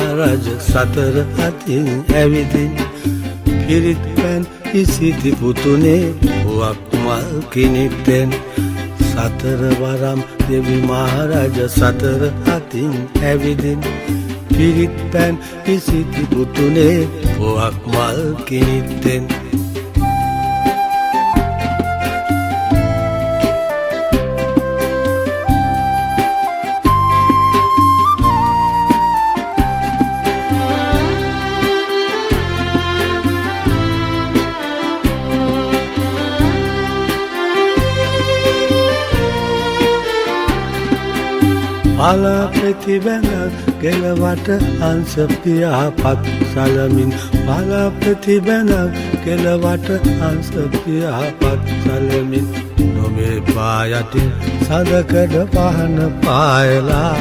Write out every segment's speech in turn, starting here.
මහරජ සතර අතින් ඇවිදින් පිරිත් පැන් ඉසිති පුතුනේ පුවක් මල් කිනිත්තෙන් සතර වරම් දෙවි මහරජ සතර අතින් ඇවිදින් පිරිත් පැන් ඉසිති පුතුනේ පුවක් මල් කිනිත්තෙන් පාලා ප්‍රතිබැඳ කෙළවට හංස පියාපත් සලමින් පාලා ප්‍රතිබැඳ කෙළවට හංස පියාපත් සලමින් නොමේ පායටින් සදකඩ පහන පායලා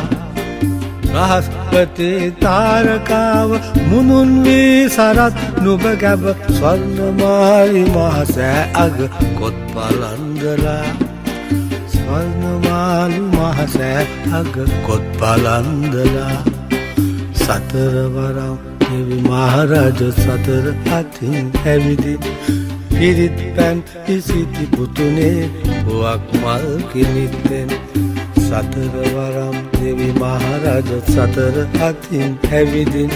රහස්පති තාරකාව මුනුන් වී සරත් නුබ ගැබ ස්වර්ණමාලි මහසෑ අග කොත් පලන්දලා ස්වර්ණමාලි මහසෑ අග කොත් පලන්දලා සතර වරම් දෙවි මහරජ සතර අතින් ඇවිදින් පිරිත් පැන් ඉසිති පුතුනේ පුවක් මල් කිනිත්තෙන් සතර වරම් දෙවි මහරජ සතර අතින් ඇවිදින්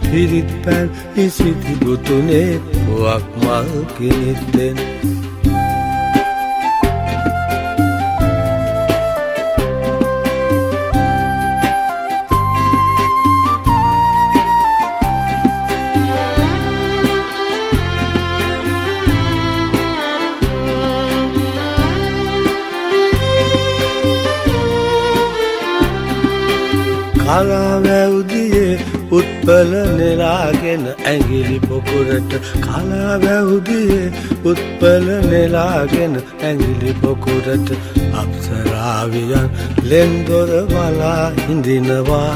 පිරිත් පැන් ඉසිති පුතුනේ පුවක් මල් කිනිත්තෙන් කලාවැවුදියේ උත්පල නෙලාගෙන ඇඟිලි පොකුරට කලාවැවුදියේ උත්පල නෙලාගෙන ඇඟිලි පොකුරට අප්සරාවියන් ලෙන්දොර වලා හිඳිනවා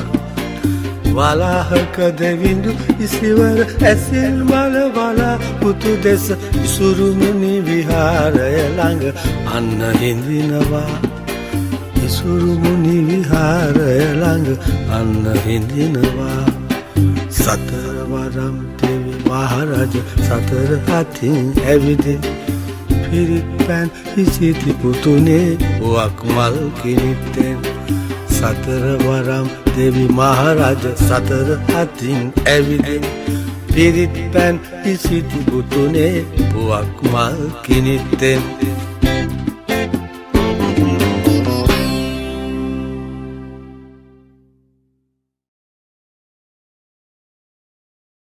වලාහක දෙවිඳු ඉසිවර ඇසිල් මල වලා පුතු දෙස ඉසුරුමුණි විහාරය ළඟ අන්න හිඳිනවා ඉසුරුමුණි විහාරය ළඟ අන්න හිඳිනවා සතර වරම් දෙවි මහරජ සතර අතින් ඇවිදින් පිරිත් පැන් ඉසිති පුතුනේ පුවක් මල් කිනිත්තෙන් සතර වරම් දෙවි මහරජ සතර අතින් ඇවිදින් පිරිත් පැන් ඉසිති පුතුනේ පුවක් මල් කිනිත්තෙන්